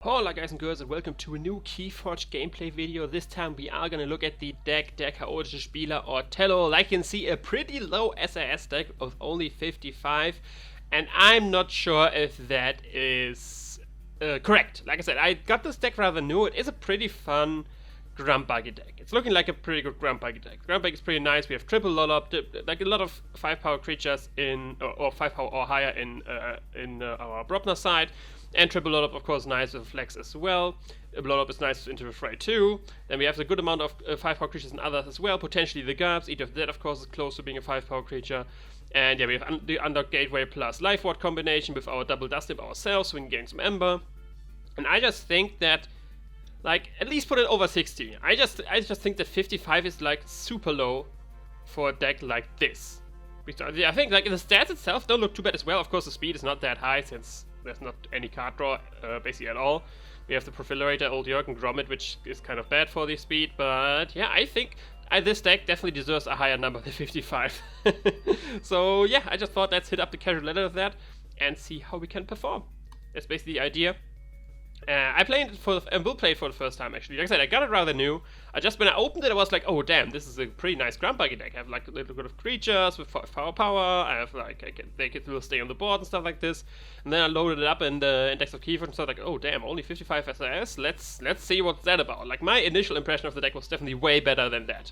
Hola guys and girls, and welcome to a new Keyforge gameplay video. This time we are gonna look at the deck, der chaotische Spieler Othello. Like you can see, a pretty low SAS deck of only 55, and I'm not sure if that is correct. Like I said, I got this deck rather new. It is a pretty fun Grump Buggy deck. It's looking like a pretty good Grump Buggy deck. Grump Buggy is pretty nice. We have triple Lollop, like a lot of 5-power creatures in, or 5-power or higher in our Brobnar side. And triple Lollop, of course, nice with Flex as well. Lollop is nice into the fray too. Then we have a good amount of 5-power creatures and others as well. Potentially the Gurbs. Each of that, of course, is close to being a 5-power creature. And yeah, we have the Undock Gateway plus Life Ward combination with our double Dust Imp ourselves, so we can gain some Aember. And I just think that, like, at least put it over 60. I just think that 55 is like super low for a deck like this. Because I think like the stats itself don't look too bad as well. Of course, the speed is not that high since there's not any card draw basically at all. We have the Profilator, Old York, and Gromit, which is kind of bad for the speed. But yeah, I think this deck definitely deserves a higher number than 55. So yeah, I just thought let's hit up the casual ladder of that and see how we can perform. That's basically the idea. I played it and will play it for the first time actually. Like I said, I got it rather new. When I opened it, I was like, oh damn, this is a pretty nice Grump Buggy deck. I have like a little bit of creatures with 5 power. I have like they can stay on the board and stuff like this. And then I loaded it up in the index of Keyforge and stuff like, oh damn, only 55 SAS. Let's see what's that about. Like my initial impression of the deck was definitely way better than that.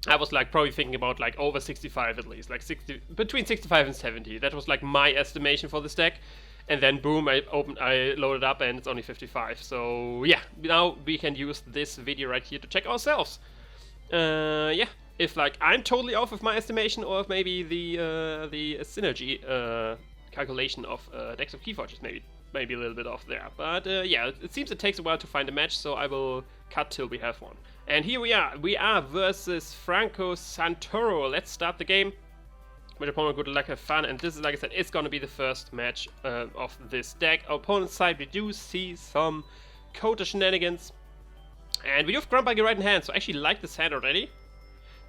I was like probably thinking about like over 65 at least, like between 65 and 70. That was like my estimation for this deck. And then boom, I loaded up and it's only 55. So yeah, now we can use this video right here to check ourselves. Yeah, if like I'm totally off with my estimation, or if maybe the synergy calculation of decks of Keyforge is maybe a little bit off there. But yeah, it seems it takes a while to find a match, so I will cut till we have one. And here we are. We are versus Franco Santoro. Let's start the game. My opponent would like have fun, and this is, like I said, it's gonna be the first match of this deck. Our opponent's side, we do see some Coda shenanigans, and we do have Grump Buggy right in hand, so I actually like this hand already.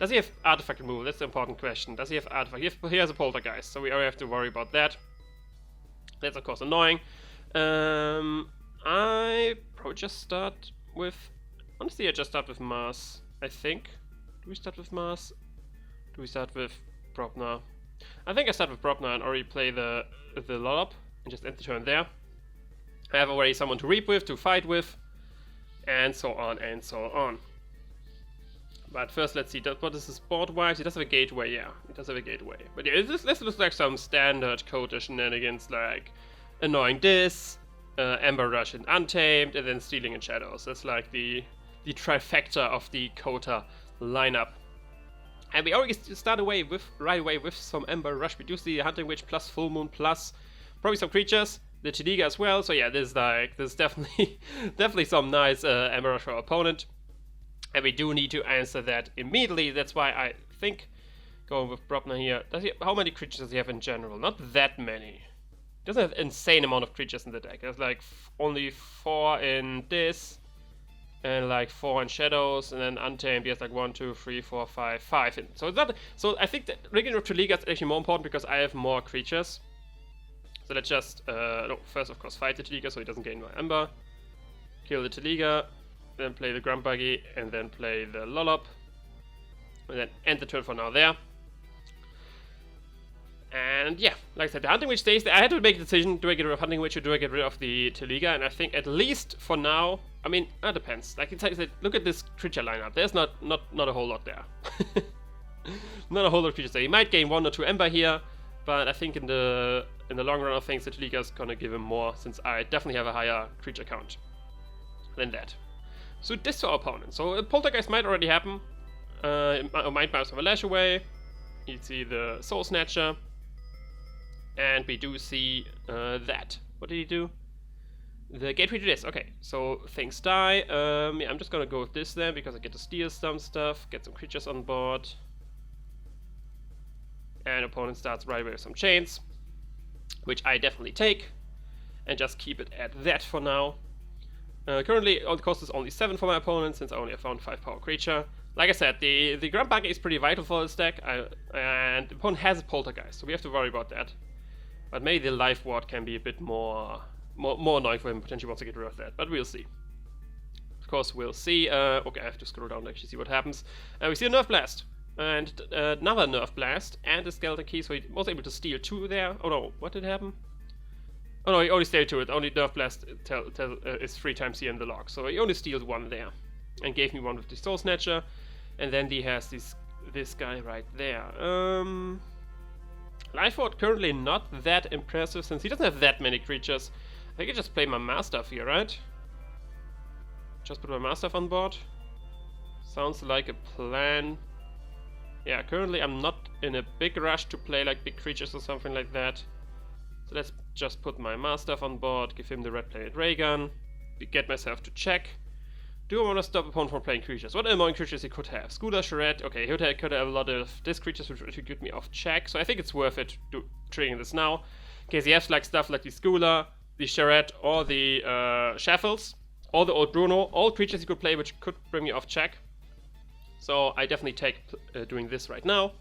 Does he have artifact removal? That's the important question. Does he have artifact? He has a Poltergeist, so we already have to worry about that. That's of course annoying. I probably just start with, honestly, I just start with Mars, I think. Do we start with Mars? Do we start with Brobnar? I think I start with Brobnar and already play the Lollop and just end the turn there. I have already someone to reap with, to fight with, and so on and so on. But first, let's see, what is this board-wise? It does have a gateway, yeah. It does have a gateway. But yeah, this looks like some standard Coda shenanigans, like annoying this, Aember Rush and Untamed, and then Stealing in Shadows. That's like the trifecta of the Coda lineup. And we already start right away with some Aember Rush. We do see Hunting Witch plus Full Moon plus probably some creatures, the Teliga as well. So yeah, this is definitely some nice Aember Rush for our opponent. And we do need to answer that immediately. That's why I think going with Brobnar here. How many creatures does he have in general? Not that many. He doesn't have an insane amount of creatures in the deck. There's like only 4 in this. And like 4 in Shadows, and then Untamed, he has like 1, 2, 3, 4, 5 in. So it's not. So I think that rigging with Teliga is actually more important because I have more creatures. So let's just first of course fight the Teliga so he doesn't gain my Aember. Kill the Teliga, then play the Grump Buggy, and then play the Lollop. And then end the turn for now there. And yeah, like I said, the Hunting Witch stays there. I had to make a decision, do I get rid of Hunting Witch or do I get rid of the Teliga? And I think at least for now, I mean, that depends. Like I said, look at this creature lineup. There's not a whole lot there. Not a whole lot of creatures there. He might gain 1 or 2 Aember here, but I think in the long run of things, the Teliga is gonna give him more, since I definitely have a higher creature count than that. So this to our opponent. So a Poltergeist might already happen. Might bounce from a Lash away. You see the Soul Snatcher. And we do see that. What did he do? The gateway to this. Okay, so things die. Yeah, I'm just gonna go with this then because I get to steal some stuff, get some creatures on board. And opponent starts right away with some chains, which I definitely take, and just keep it at that for now. Currently, the cost is only 7 for my opponent since I only found 5-power creature. Like I said, the Grump Buggy is pretty vital for this deck, and the opponent has a Poltergeist, so we have to worry about that. But maybe the Life Ward can be a bit more more annoying for him. Potentially wants to get rid of that, but we'll see. Of course, we'll see. Okay, I have to scroll down to actually see what happens. We see a Nerf Blast. And another Nerf Blast. And a Skeleton Key, so he was able to steal 2 there. Oh no, what did happen? Oh no, he only stayed 2. Only Nerf Blast is 3 times here in the log. So he only steals 1 there. And gave me 1 with the Soul Snatcher. And then he has this guy right there. Life Orb currently not that impressive since he doesn't have that many creatures. I think I just play my Mastiff here, right? Just put my Mastiff on board. Sounds like a plan. Yeah, currently I'm not in a big rush to play like big creatures or something like that. So let's just put my Mastiff on board, give him the Red Planet Ray Gun, get myself to check. Do I want to stop opponent from playing creatures? What annoying creatures he could have? Scooter, Charette, okay, he could have a lot of these creatures which would get me off check, so I think it's worth it to triggering this now. In case he has like stuff like the Scooter, the Charette, or the Shaffles, or the old Bruno, all creatures he could play which could bring me off check. So I definitely take doing this right now.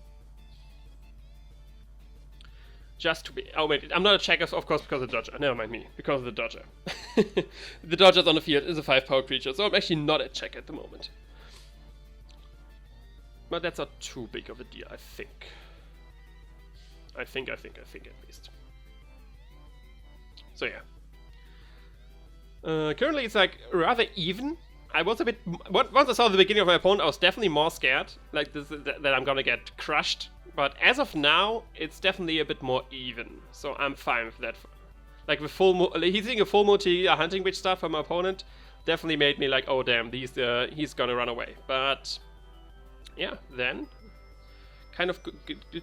Just to be... Oh wait, I'm not a checker, of course, because of the Dodger. Never mind me, because of the Dodger. The Dodger's on the field is a 5-power creature, so I'm actually not a check at the moment. But that's not too big of a deal, I think. I think at least. So yeah. Currently it's like rather even. I was a bit... Once I saw the beginning of my opponent, I was definitely more scared. Like this, that I'm gonna get crushed. But as of now, it's definitely a bit more even. So I'm fine with that. Like with he's seeing a full multi hunting witch stuff from my opponent. Definitely made me like, oh damn, he's gonna run away. But yeah, then kind of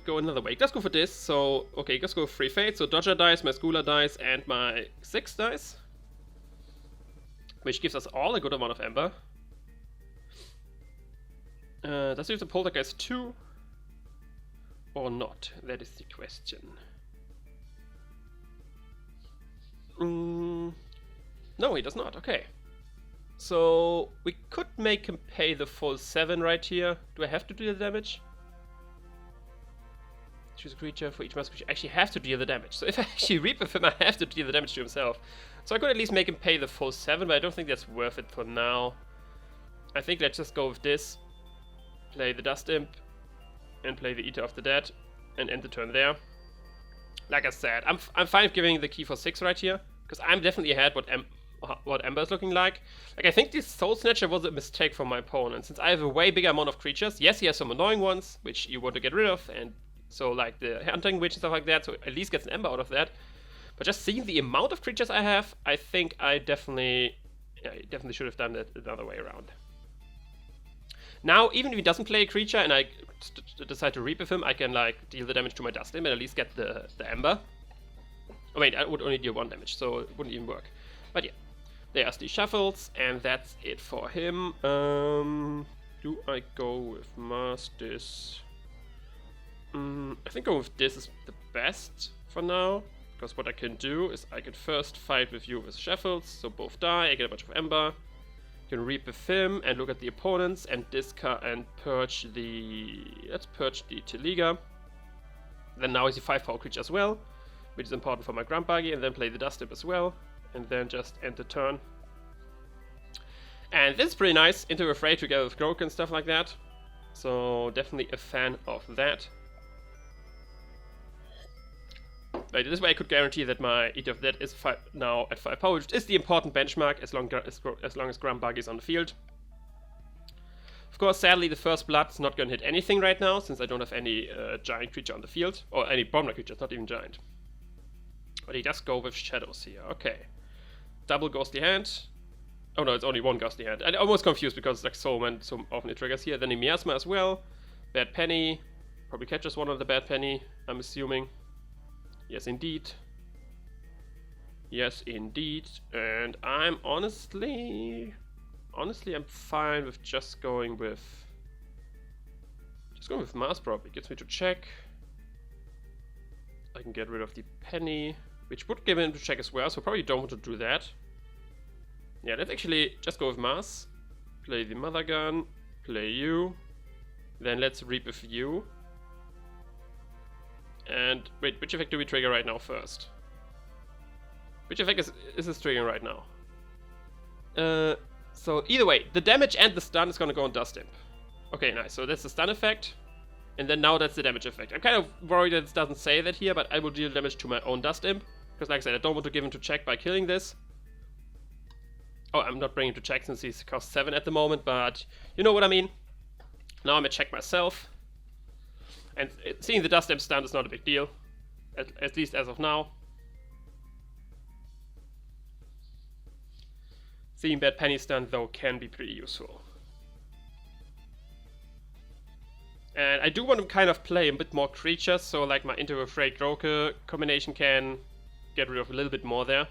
go another way. Let's go for this. So okay, let's go 3 Fates. So Dodger dies, my Schooler dies, and my 6 dies. Which gives us all a good amount of Aember. Does he have the Poltergeist 2? Or not? That is the question. No, he does not. Okay. So we could make him pay the full 7 right here. Do I have to deal the damage? Choose a creature for each monster creature. I actually have to deal the damage. So if I actually reap with him, I have to deal the damage to himself. So I could at least make him pay the full 7, but I don't think that's worth it for now. I think let's just go with this. Play the Dust Imp. And play the Eater of the Dead. And end the turn there. Like I said, I'm fine with giving the key for 6 right here. Because I'm definitely ahead what Aember is looking like. Like, I think this Soul Snatcher was a mistake from my opponent. Since I have a way bigger amount of creatures. Yes, he has some annoying ones, which you want to get rid of. And so, like, the Hunting Witch and stuff like that. So, at least gets an Aember out of that. But just seeing the amount of creatures I have, I think I definitely should have done it another way around. Now, even if he doesn't play a creature and I decide to reap with him, I can like deal the damage to my Dust Imp and at least get the Aember. Oh wait, I would only deal 1 damage, so it wouldn't even work. But yeah, there's the Shuffles, and that's it for him. Do I go with Masters? I think going with this is the best for now. Because what I can do is I can first fight with you with Shuffles, so both die, I get a bunch of Aember. Can reap with him and look at the opponents and discard and purge the... Let's purge the Teliga. Then now he's a 5-power creature as well, which is important for my Grump Buggy, and then play the Dust Imp as well. And then just end the turn. And this is pretty nice, into Afraid together with Groke and stuff like that. So definitely a fan of that. But this way I could guarantee that my Eater of Dead is now at 5 power, which is the important benchmark as long as Grump Buggy is on the field. Of course, sadly, the First Blood is not going to hit anything right now, since I don't have any giant creature on the field. Or any Brobnar creature, not even giant. But he does go with Shadows here, okay. Double Ghostly Hand. Oh no, it's only 1 Ghostly Hand. I'm almost confused because like so often it triggers here. Then a Miasma as well. Bad Penny. Probably catches one of the Bad Penny, I'm assuming. Yes, indeed. Yes, indeed. And I'm honestly, I'm fine with just going with Mars probably. Gets me to check. I can get rid of the Penny, which would give him to check as well, so probably don't want to do that. Yeah, let's actually just go with Mars. Play the Mother Gun. Play you. Then let's reap with you. And wait, which effect do we trigger right now first? Which effect is this triggering right now? So either way, the damage and the stun is gonna go on Dust Imp. Okay, nice. So that's the stun effect. And then now that's the damage effect. I'm kind of worried that it doesn't say that here, but I will deal damage to my own Dust Imp. Because like I said, I don't want to give him to check by killing this. Oh, I'm not bringing him to check since he's cost 7 at the moment, but you know what I mean. Now I'm gonna check myself. And seeing the Dust Imp stun is not a big deal. At least as of now. Seeing bad penny stun though can be pretty useful. And I do want to kind of play a bit more creatures, so like my Into Afraid Groke combination can get rid of a little bit more there.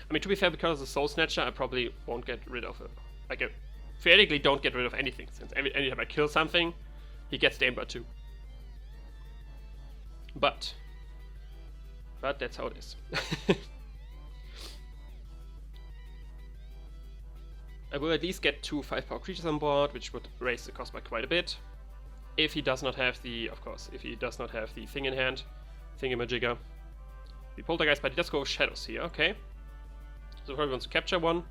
I mean, to be fair, because of the Soul Snatcher, I probably won't get rid of it. Like, I theoretically don't get rid of anything, since anytime I kill something, he gets the Aember too. But that's how it is. I will at least get 2 5-power creatures on board, which would raise the cost by quite a bit. If he does not have the, of course, if he does not have the thing in hand, thingamajigger. The Poltergeist, but he does go with Shadows here, okay. So probably wants to capture one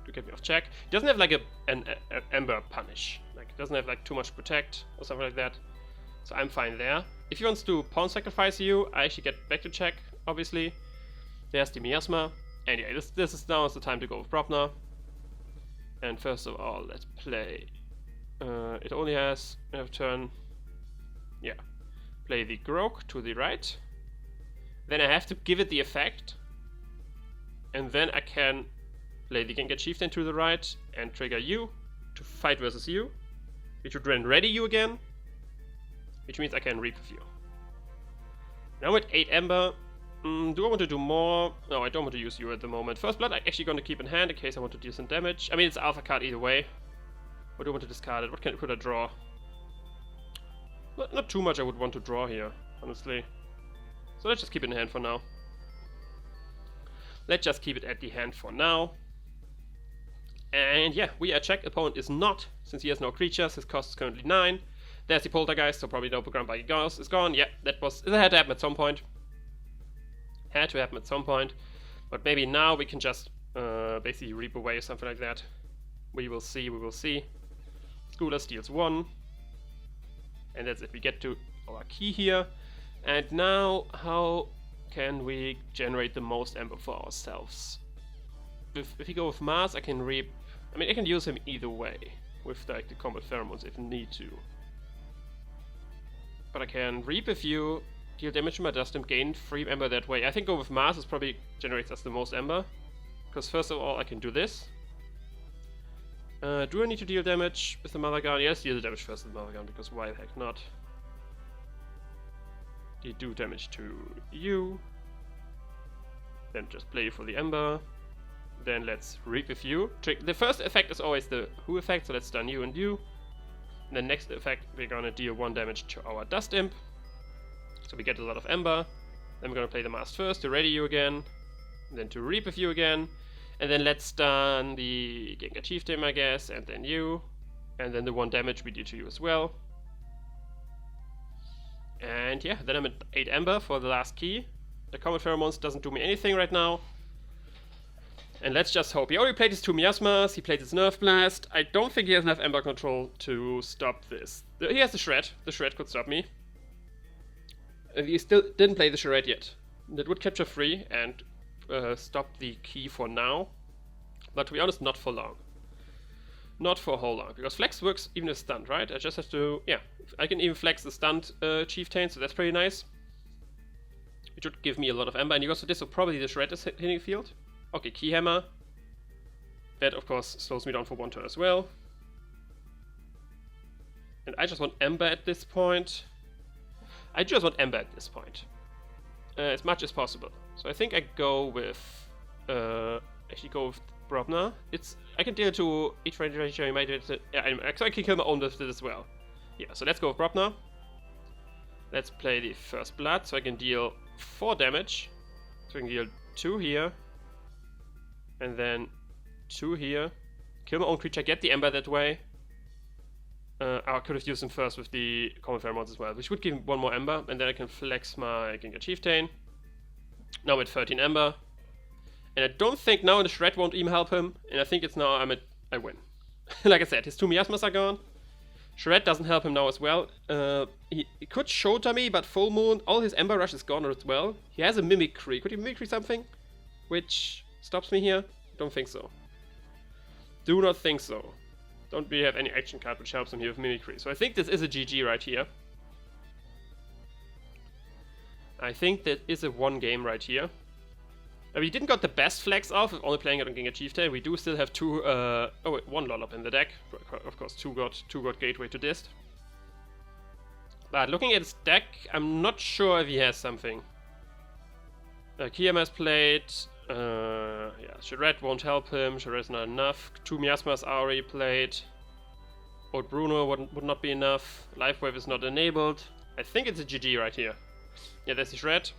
to get me off check. He doesn't have like an Aember punish. Like, it doesn't have like too much protect or something like that. So I'm fine there. If he wants to pawn sacrifice you, I actually get back to check, obviously. There's the Miasma. And yeah, this is now the time to go with Brobnar. And first of all, let's play. It only has a turn. Yeah. Play the Groke to the right. Then I have to give it the effect. And then I can play the Gengar Chieftain to the right and trigger you to fight versus you. Which would then ready you again. Which means I can reap with you. Now with 8 Aember. Do I want to do more? No, I don't want to use you at the moment. First Blood I'm actually going to keep in hand in case I want to deal some damage. I mean, it's alpha card either way. Or do I want to discard it? What could I draw? Not too much I would want to draw here, honestly. So let's just keep it in hand for now. Let's just keep it at the hand for now. And yeah, we are check. Opponent is not, since he has no creatures. His cost is currently 9. There's the Poltergeist, so probably no Grump Buggy is gone. Yeah, that had to happen at some point. Had to happen at some point. But maybe now we can just basically reap away or something like that. We will see, we will see. Scooter steals 1. And that's it. We get to our key here. And now, how can we generate the most Aember for ourselves? If we go with Mars, I can reap. I mean, I can use him either way with like the combat pheromones if need to. But I can reap with you, deal damage to my Dust Imp, gain free Aember that way. I think go with Mars is probably generates us the most Aember. Because first of all, I can do this. Do I need to deal damage with the Mother Gun? Yes, deal the damage first with the Mother Gun, because why the heck not? They do damage to you. Then just play for the Aember. Then let's reap with you. The first effect is always the Who effect, so let's stun you and you. And the next effect, we're gonna deal 1 damage to our Dust Imp. So we get a lot of Aember. Then we're gonna play the Mast first to ready you again. And then to reap with you again. And then let's stun the Gengar Chieftain, I guess, and then you. And then the 1 damage we do to you as well. And yeah, then I'm at 8 Aember for the last key. The Comet Pheromones doesn't do me anything right now. And let's just hope. He already played his 2 Miasmas, he played his Nerf Blast. I don't think he has enough Aember control to stop this. He has the Shred. The Shred could stop me. And he still didn't play the Charade yet. That would capture 3 and stop the key for now. But to be honest, not for long. Not for a whole long. Because Flex works even if stunned, right? I just have to... Yeah, I can even flex the stunned Chieftain, so that's pretty nice. It should give me a lot of Aember. And you also this, so probably the Shred is hitting the field. Okay, Key Hammer. That, of course, slows me down for 1 turn as well. And I just want Aember at this point. I just want Aember at this point. As much as possible. So I think I go with... actually go with Brobnar. I can deal to each range, you might I can kill my own with this as well. Yeah, so let's go with Brobnar. Let's play the First Blood, so I can deal 4 damage. So I can deal 2 here. And then 2 here. Kill my own creature, get the Aember that way. I could have used him first with the Common Pheromones as well, which would give him 1 more Aember, and then I can flex my Gengar Chieftain. Now with 13 Aember. And I don't think now the Shred won't even help him. And I think it's now I win. Like I said, his 2 miasmas are gone. Shred doesn't help him now as well. He could Shota me, but Full Moon, all his Aember Rush is gone as well. He has a Mimicry. Could he Mimicry something? Which stops me here? Don't think so. Do not think so. Don't really have any action card which helps him here with Mimicry. So I think this is a GG right here. I think that is a 1 game right here. We didn't got the best flex off, only playing it on King of Chieftain. We do still have 2, oh wait, 1 Lollop in the deck. Of course, 2 got Gateway to Dist. But looking at his deck, I'm not sure if he has something. Kiama's played. Yeah, Shred won't help him. Shred's not enough. 2 Miasmas are already played. Old Bruno would not be enough. Life Wave is not enabled. I think it's a GG right here. Yeah, there's the Shred.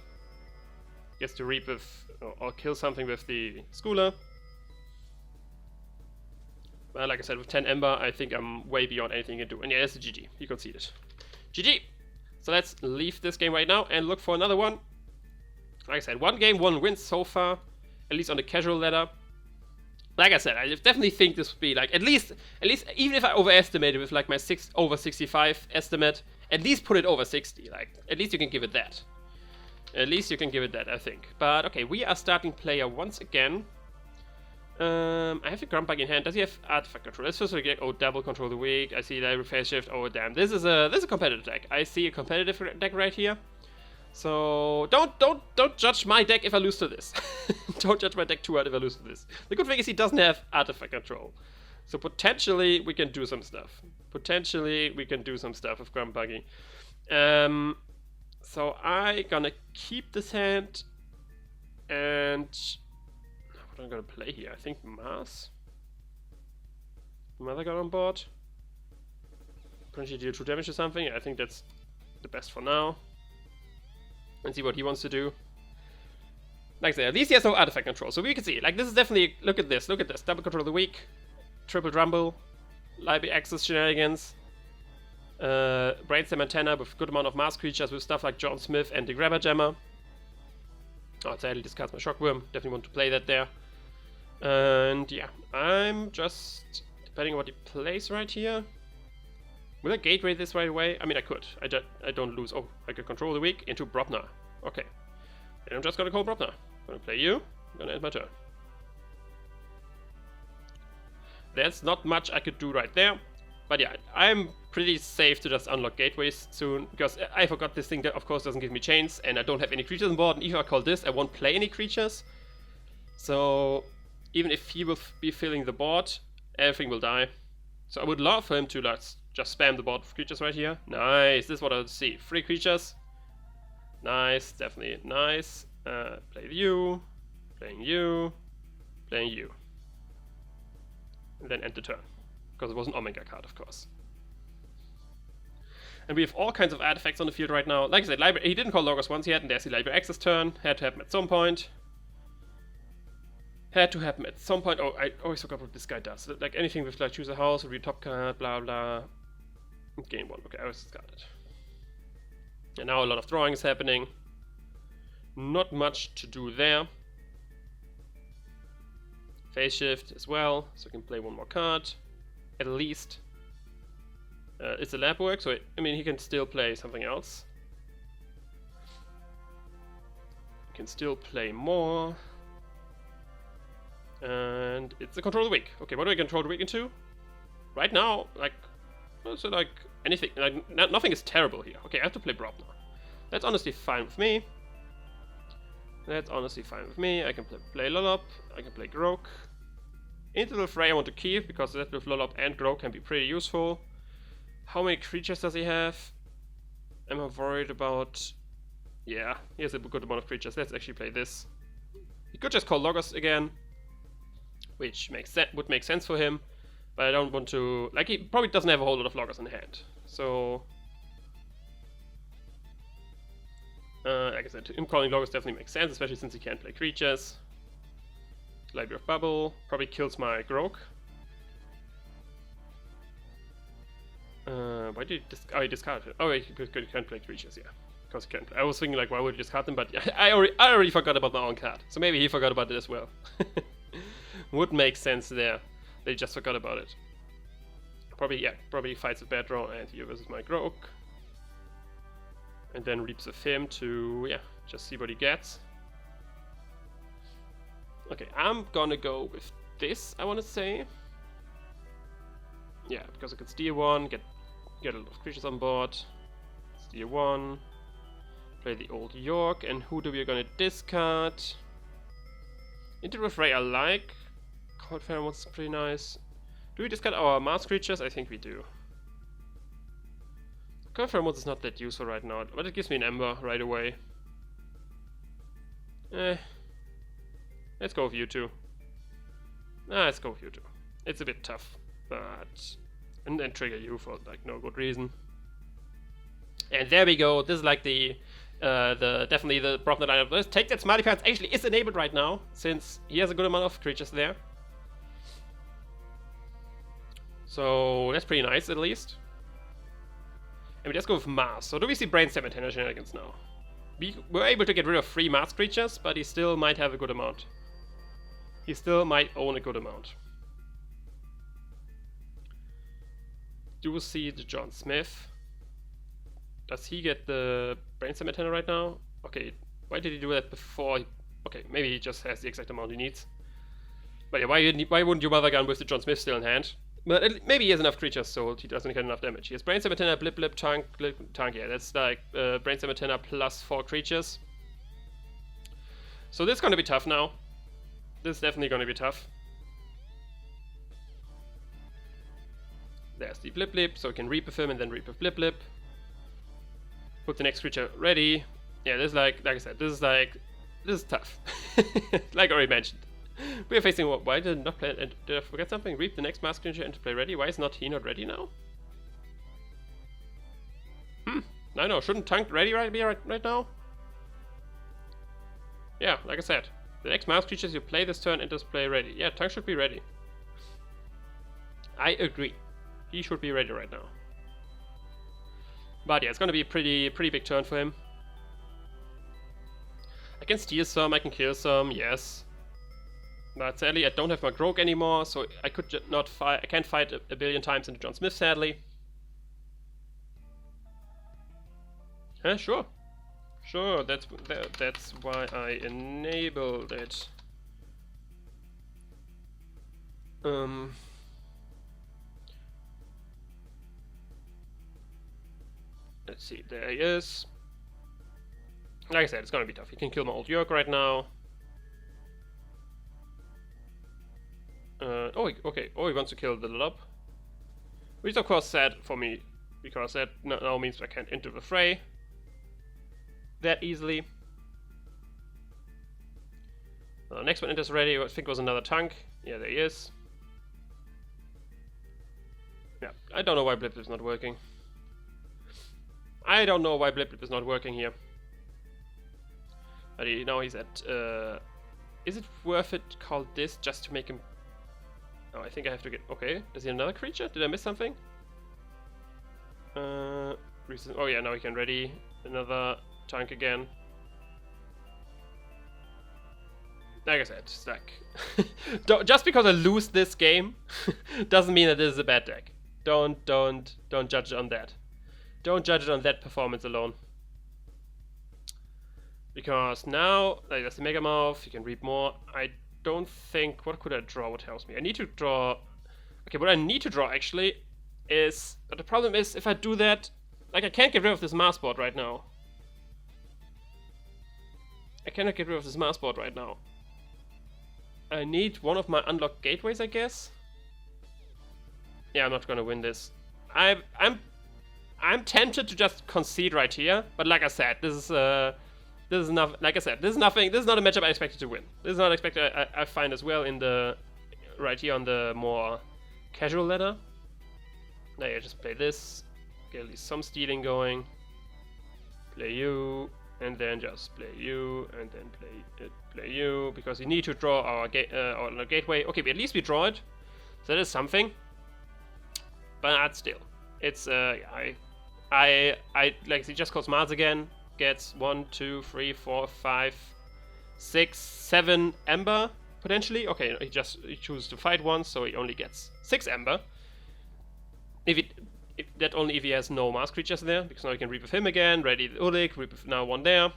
Gets to reap with, or kill something with the Schooler. Well, like I said, with 10 Aember, I think I'm way beyond anything you can do. And yeah, that's a GG. You conceded. GG! So let's leave this game right now and look for another one. Like I said, 1 game, 1 win so far. At least on the casual ladder. Like I said, I definitely think this would be like, at least, even if I overestimated with like my over 65 estimate, at least put it over 60. Like, at least you can give it that. At least you can give it that, I think. But okay, we are starting player once again. I have the Grump Buggy in hand. Does he have artifact control? Let's first get double control the weak. I see library phase shift. Oh damn, this is a competitive deck. I see a competitive deck right here. So don't judge my deck if I lose to this. Don't judge my deck too hard if I lose to this. The good thing is he doesn't have artifact control. So potentially we can do some stuff. Potentially we can do some stuff with Grump Buggy. So I gonna keep this hand, and what am I gonna play here? I think Mars. Mother got on board. Potentially deal 2 damage or something. I think that's the best for now. And see what he wants to do. Like I said, at least he has no artifact control, so we can see. Like this is definitely, look at this, double control of the weak, triple rumble, library access shenanigans. Brainstem Antenna with good amount of mass creatures with stuff like John Smith and the Grabber Jammer. Oh, Othello discards my Shockworm. Definitely want to play that there. And yeah, I'm just depending on what he plays right here. Will I gateway this right away? I mean, I could. I don't lose. Oh, I could control the weak into Brobnar. Okay. And I'm just gonna call Brobnar. Gonna play you. Gonna end my turn. There's not much I could do right there. But yeah, I'm pretty safe to just unlock gateways soon, because I forgot this thing that of course doesn't give me chains, and I don't have any creatures on board, and if I call this, I won't play any creatures. So even if he will be filling the board, everything will die. So I would love for him to just spam the board with creatures right here. Nice, this is what I see. 3 creatures. Nice, definitely nice. Play you, playing you, playing you. And then end the turn. Because it was an Omega card, of course. And we have all kinds of artifacts on the field right now. Like I said, he didn't call Logos once yet, and there's the library access turn. Had to happen at some point. Had to happen at some point. Oh, I always forgot what this guy does. Like anything with like choose a house, read top card, blah blah. Game 1. Okay, I was discarded. And now a lot of drawing is happening. Not much to do there. Phase shift as well, so I can play 1 more card. At least. It's a lab work, so I mean he can still play something else. He can still play more. And it's a control of the weak. Okay, what do I control the weak into? Right now, like, so like anything, like nothing is terrible here. Okay, I have to play Brobnar. That's honestly fine with me. That's honestly fine with me. I can play Lollop. I can play Grok. Into the fray I want to keep, because that with Lollop and Grok can be pretty useful. How many creatures does he have? Am I worried about... Yeah, he has a good amount of creatures. Let's actually play this. He could just call Logos again, which would make sense for him. But I don't want to... Like, he probably doesn't have a whole lot of Logos in hand. So... like I said, him calling Logos definitely makes sense, especially since he can't play creatures. Library of Bubble probably kills my Grok. Why did he he discard it? Oh, he can't play creatures, yeah. because he can't. I was thinking like, why would you discard them? But I already forgot about my own card. So maybe he forgot about it as well. Would make sense there. They just forgot about it. Probably fights a bad draw and here versus my Grog. And then Reaps of him to, just see what he gets. Okay, I'm gonna go with this, I wanna say. Yeah, because I could steal one, get a lot of creatures on board. Steal one. Play the old York, and who do we gonna discard? Interrupt Ray I like. Cold Pheromones is pretty nice. Do we discard our Mars creatures? I think we do. Cold Pheromones is not that useful right now, but it gives me an Aember right away. Let's go with you two. Let's go with you two. It's a bit tough, but... And then trigger you for like no good reason. And there we go. This is like definitely the Brobnar lineup. Let's take that Smarty Pants actually is enabled right now, since he has a good amount of creatures there. So that's pretty nice at least. And we just go with Mars. So do we see Brainstem Antenna shenanigans now? We were able to get rid of 3 Mars creatures, but he still might have a good amount. He still might own a good amount. Do we see the John Smith? Does he get the Brainstem Antenna right now? Okay, why did he do that before? Okay, maybe he just has the exact amount he needs. But yeah, why wouldn't you Mother Gun with the John Smith still in hand? But maybe he has enough creatures, so he doesn't get enough damage. He has Brainstem Antenna, Blip Blip, Tank, yeah, that's like Brainstem Antenna plus 4 creatures. So this is gonna be tough now. This is definitely gonna be tough. There's the Blip Blip, so we can Reap of him and then Reap of Blip Blip. Put the next creature ready. Yeah, this is like I said, this is tough. Like I already mentioned. We are facing what? Why did I not play? Did I forget something? Reap the next mask creature and to play ready. Why is he not ready now? I know. Shouldn't Tank ready right now? Yeah, like I said, the next mask creatures you play this turn enters play ready. Yeah, Tank should be ready. I agree. He should be ready right now. But yeah, it's gonna be a pretty big turn for him. I can steal some. I can kill some. Yes. But sadly, I don't have my Grog anymore, so I could not fight. I can't fight a billion times into John Smith, sadly. Sure. Sure, that's why I enabled it. Let's see, there he is. Like I said, it's gonna be tough. He can kill my old York right now. Okay. Oh, he wants to kill the Lob. Which is of course sad for me, because that now means I can't enter the fray that easily. Next one enters ready. I think was another Tank. Yeah, there he is. Yeah, I don't know why Blip Blip is not working. I don't know why Blip Blip is not working here. But now he's at... is it worth it call this just to make him... Oh, I think I have to get... Okay, is he another creature? Did I miss something? Oh yeah, now he can ready another Tank again. Like I said, it's like... just because I lose this game doesn't mean that this is a bad deck. Don't judge it on that. Don't judge it on that performance alone. Because now, like, there's the Megamorph, you can read more. I don't think... What could I draw? What helps me? I need to draw... Okay, what I need to draw, actually, is... But the problem is, if I do that... Like, I can't get rid of this Mars board right now. I cannot get rid of this Mars board right now. I need one of my unlocked gateways, I guess. Yeah, I'm not gonna win this. I'm tempted to just concede right here, but like I said, this is not. Like I said, this is nothing. This is not a matchup I expected to win. This is not expected. I find as well in the right here on the more casual ladder. Now yeah, just play this, get at least some stealing going. Play you, and then just play you, and then play you, because we need to draw our gateway. Okay, but at least we draw it, so that is something. But still, it's I like he just calls Mars again. gets 1, 2, 3, 4, 5, 6, 7 Aember, potentially. Okay, he chooses to fight once, so he only gets 6 Aember. If he has no Mars creatures there, because now he can reap with him again, ready the Ulik, reap with now one there.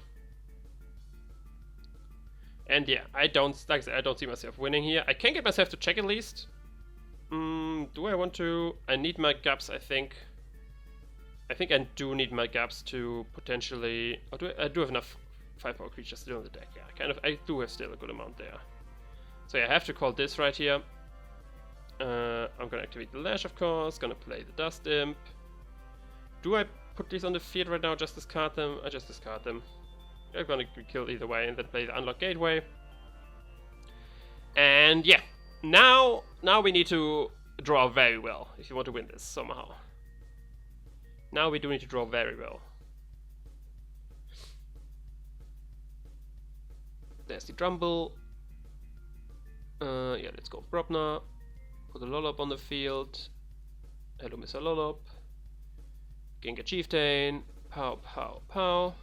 And yeah, like I said, I don't see myself winning here. I can get myself to check at least. Do I want to? I need my gaps, I think. I think I do need my gaps to potentially... Oh, I do have enough 5-power creatures still in the deck. Yeah, I do have still a good amount there. So yeah, I have to call this right here. I'm gonna activate the Lash, of course. Gonna play the Dust Imp. Do I put these on the field right now? Just discard them? I just discard them. I'm gonna be killed either way, and then play the Unlock Gateway. And yeah, now we need to draw very well if you want to win this somehow. Now we do need to draw very well. There's the Drumble. Yeah, let's go Brobnar. Put a Lollop on the field. Hello, Mr. Lollop. Gengar Chieftain. Pow, pow, pow.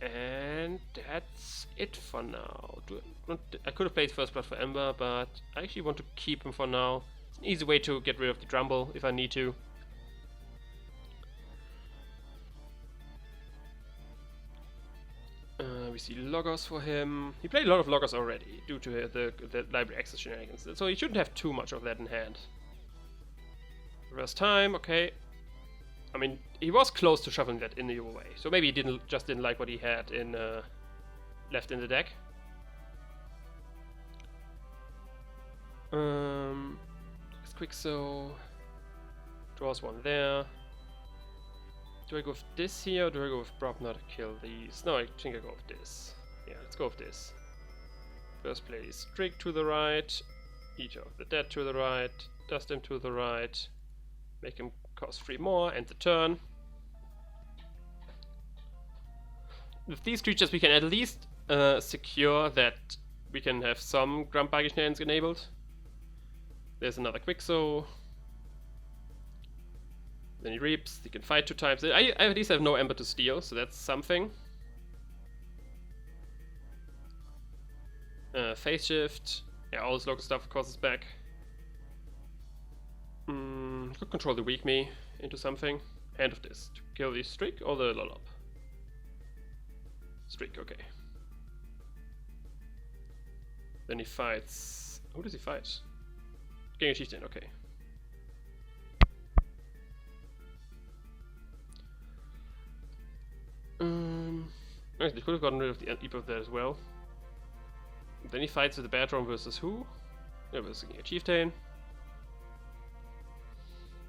And that's it for now. I could have played First Blood for Aember, but I actually want to keep him for now. It's an easy way to get rid of the Drumble if I need to. We see Logos for him. He played a lot of Logos already due to the library access shenanigans, so he shouldn't have too much of that in hand. Reverse time, okay. I mean, he was close to shuffling that in the other way, so maybe he just didn't like what he had in left in the deck. It's quick, so draws one there. Do I go with this here, or do I go with Brobnar to kill these? No, I think I go with this. Yeah, let's go with this. First play Strix to the right, Eater of the Dead to the right, Dust him to the right, make him cost 3 more, end the turn. With these creatures we can at least secure that we can have some Grump Buggy shenanigans enabled. There's another Quixo. Then he reaps, he can fight 2 times. I at least have no Aember to steal, so that's something. Phase Shift. Yeah, all this local stuff of course is back. Could control the Weak Me into something. Hand of this to kill the Strix or the Lollop. Strix, okay. Then he fights... Who does he fight? Gengar Chieftain, okay. They could have gotten rid of the Eep of that as well. Then he fights with the Battron versus who? Yeah, versus Gengar Chieftain.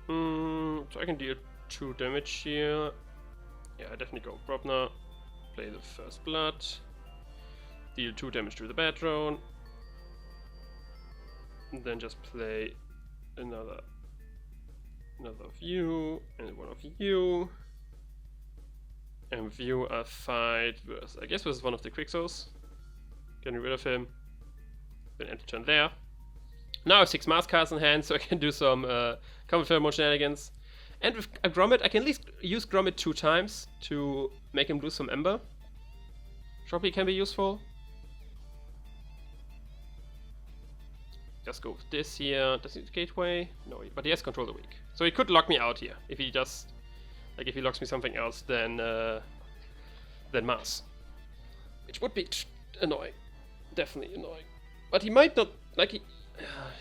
So I can deal 2 damage here. Yeah, I definitely go Brobnar. Play the First Blood. Deal 2 damage to the Battron. And then just play another of you and one of you. And view a fight with, I guess, was one of the Quixos. Getting rid of him. Then end the turn there. Now I have 6 Mars cards in hand, so I can do some common pheromone shenanigans. And with a Grommet, I can at least use Grommet 2 times to make him lose some Aember. Shoppy can be useful. Just go with this here. Does he have Gateway? No, but he has Control the Weak. So he could lock me out here if he just... Like if he locks me something else than Mars. Which would be annoying. Definitely annoying. But he might not... Like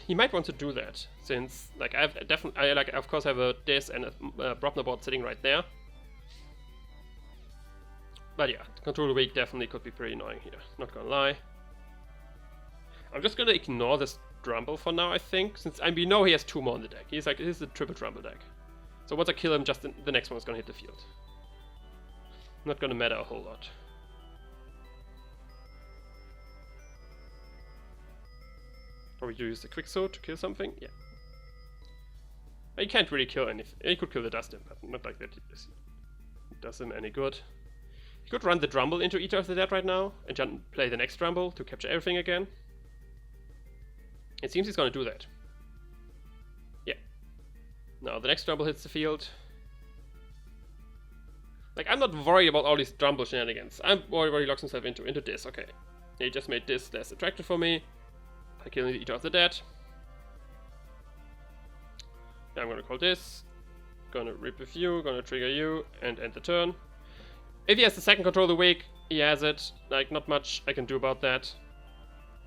he might want to do that, since like I of course have a this and a Brobnar board sitting right there. But yeah, Control the Weak definitely could be pretty annoying here, not gonna lie. I'm just gonna ignore this Drumble for now, I think, since we know he has 2 more in the deck. He's a triple Drumble deck. So once I kill him, just the next one is gonna hit the field. Not gonna matter a whole lot. Probably use the Quixo to kill something, yeah. He can't really kill anything. He could kill the Dust Imp, but not like that. It does him any good. He could run the Drumble into Eater of the Dead right now, and then play the next Drumble to capture everything again. It seems he's gonna do that. Yeah. Now the next Drumble hits the field. Like, I'm not worried about all these Drumble shenanigans. I'm worried what he locks himself into this, okay. He just made this less attractive for me. I kill the Eater of the Dead. Now I'm gonna call this. Gonna rip with you, gonna trigger you, and end the turn. If he has the second control of the week, he has it. Like, not much I can do about that.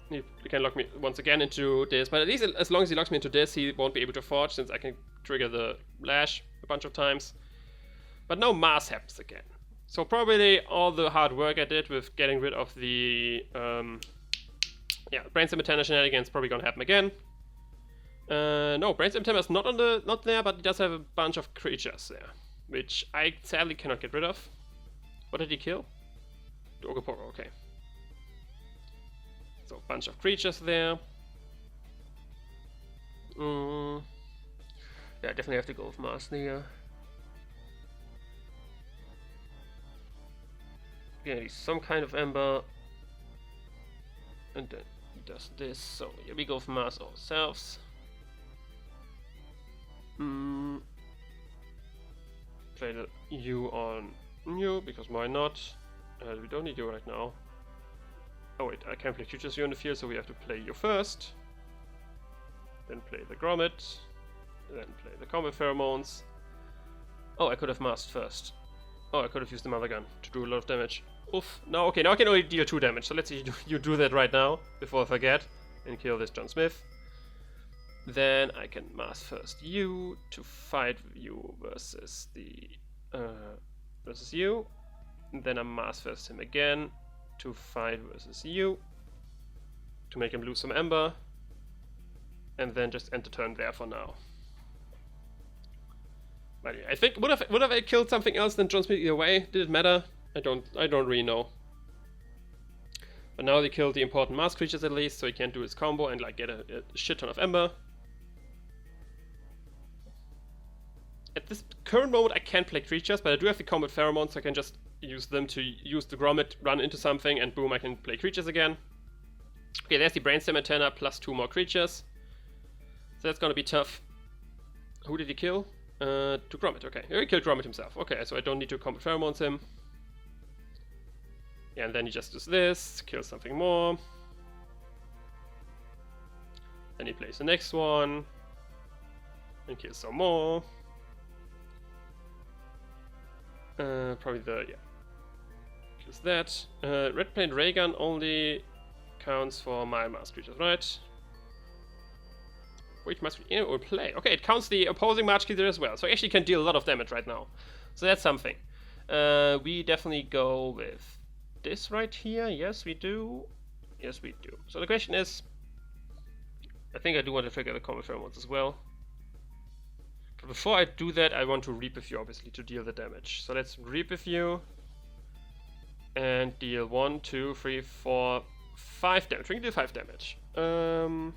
He can lock me once again into this, but at least as long as he locks me into this, he won't be able to forge, since I can trigger the Lash a bunch of times. But no mass happens again. So probably all the hard work I did with getting rid of the Brainstem Antenna shenanigans probably gonna happen again. No, Brainstem Antenna is not there, but it does have a bunch of creatures there, which I sadly cannot get rid of. What did he kill? Dogoporo, okay. So a bunch of creatures there. Yeah, definitely have to go with Master here. Yeah, some kind of Aember. And then he does this, so yeah, we go for Mars ourselves. Play the U on you, because why not? We don't need you right now. Oh wait, I can't play creatures here on the field, so we have to play you first. Then play the Grommet. Then play the Combat Pheromones. Oh, I could have masked first. Oh, I could have used the Mother Gun to do a lot of damage. Oof. No, okay, now I can only deal 2 damage. So let's see you do that right now, before I forget. And kill this John Smith. Then I can mask first you to fight you versus the... versus you. And then I mask first him again to fight versus you. To make him lose some Aember. And then just end the turn there for now. But yeah, I think would have I killed something else than John Smith either way? Did it matter? I don't really know. But now they killed the important mass creatures at least, so he can't do his combo and like get a shit ton of Aember. At this current moment I can't play creatures, but I do have the combat pheromones, so I can just use them to use the Grommet, run into something, and boom, I can play creatures again. Okay, there's the Brainstem Antenna plus 2 more creatures. So that's gonna be tough. Who did he kill? To Grommet, okay. He killed Grommet himself. Okay, so I don't need to combat pheromones him. Yeah, and then he just does this, kills something more. Then he plays the next one. And kills some more. Probably kills that. Red Plane Ray Gun only counts for my mass creatures, right? Which Mask Creature will play? Okay, it counts the opposing Mask Creature as well, so I actually can deal a lot of damage right now. So that's something. We definitely go with this right here. Yes, we do. Yes, we do. So the question is, I think I do want to trigger the combat pheromones as well. But before I do that, I want to Reap with you, obviously, to deal the damage. So let's Reap with you and deal 1, 2, 3, 4, 5 damage. We can deal 5 damage. Then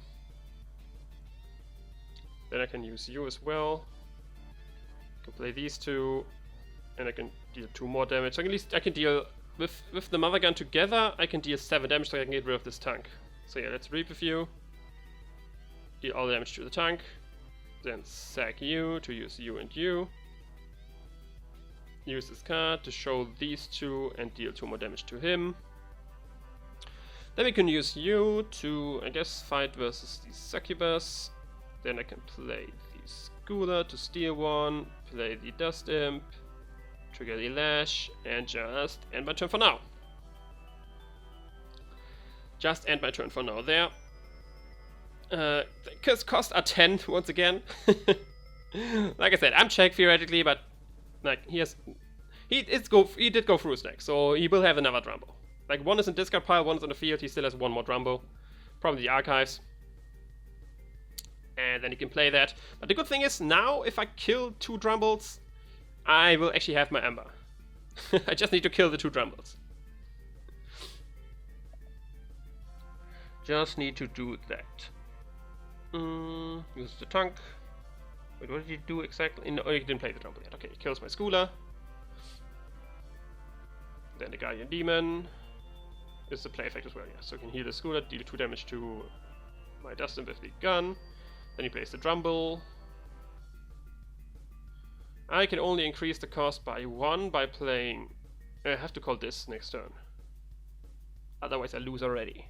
I can use you as well. I can play these 2, and I can deal 2 more damage. So at least I can deal with the Mother Gun together. I can deal 7 damage, so I can get rid of this tank. So yeah, let's Reap with you. Deal all the damage to the tank. Then sack you to use you and you. Use this card to show these 2 and deal 2 more damage to him. Then we can use you to, I guess, fight versus the Succubus. Then I can play the Schooler to steal 1, play the Dust Imp, trigger the Lash, and just end my turn for now. Just end my turn for now there. Because costs are 10 once again. Like I said, I'm checked theoretically, but like he did go through his deck, so he will have another Drumbo. Like 1 is in discard pile, 1 is on the field, he still has 1 more Drumbo. Probably the Archives. And then he can play that. But the good thing is, now if I kill 2 Drumbles, I will actually have my Aember. I just need to kill the 2 Drumbles. Just need to do that. Use the tank. Wait, what did he do exactly? No, he didn't play the Drumble yet. Okay, he kills my Schooler. Then the Guardian Demon is the play effect as well, yeah. So I can heal the Schooler, deal 2 damage to my Dustin with the gun. Then he plays the Drumble. I can only increase the cost by 1 by playing... I have to call this next turn. Otherwise I lose already.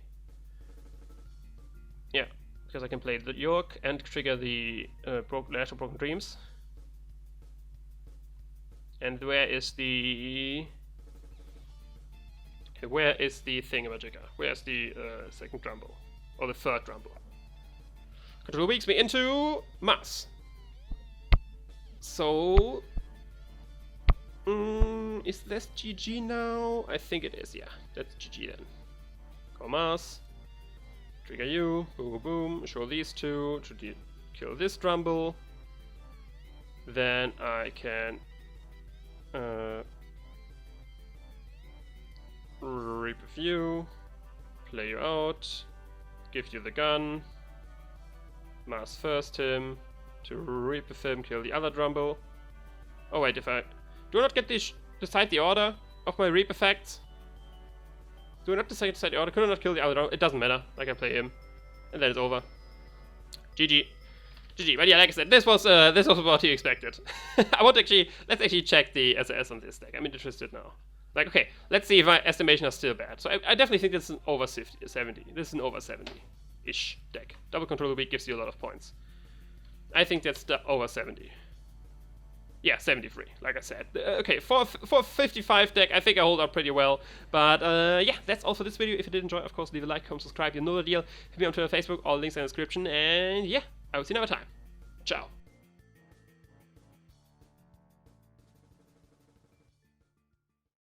Yeah, because I can play the York and trigger the Lash of Broken Dreams. And where is the thingamajigger? Where's the second Grumble? Or the third Grumble? Control weaks me into Mass. So... is this GG now? I think it is, yeah. That's GG then. Go Mars. Trigger you. Boom, boom. Show these two. To kill this Grumble. Then I can... Reap with you. Play you out. Give you the gun. Mass first him. To reap with him. Kill the other Grumble. Oh wait, if I... Do I not get decide the order of my reap effects? Do I not decide the order? Could I not kill the other? It doesn't matter. I can play him, and then it's over. GG, GG. But yeah, like I said, this was what you expected. Let's actually check the SAS on this deck. I'm interested now. Like, okay, let's see if my estimations are still bad. So I definitely think this is an over 70. This is an over 70-ish deck. Double control weak gives you a lot of points. I think that's the over 70. Yeah, 73, like I said. Okay, for a 55 deck, I think I hold up pretty well. But yeah, that's all for this video. If you did enjoy, of course, leave a like, comment, subscribe. You know the deal. Hit me on Twitter, Facebook, all links in the description. And yeah, I will see you another time. Ciao.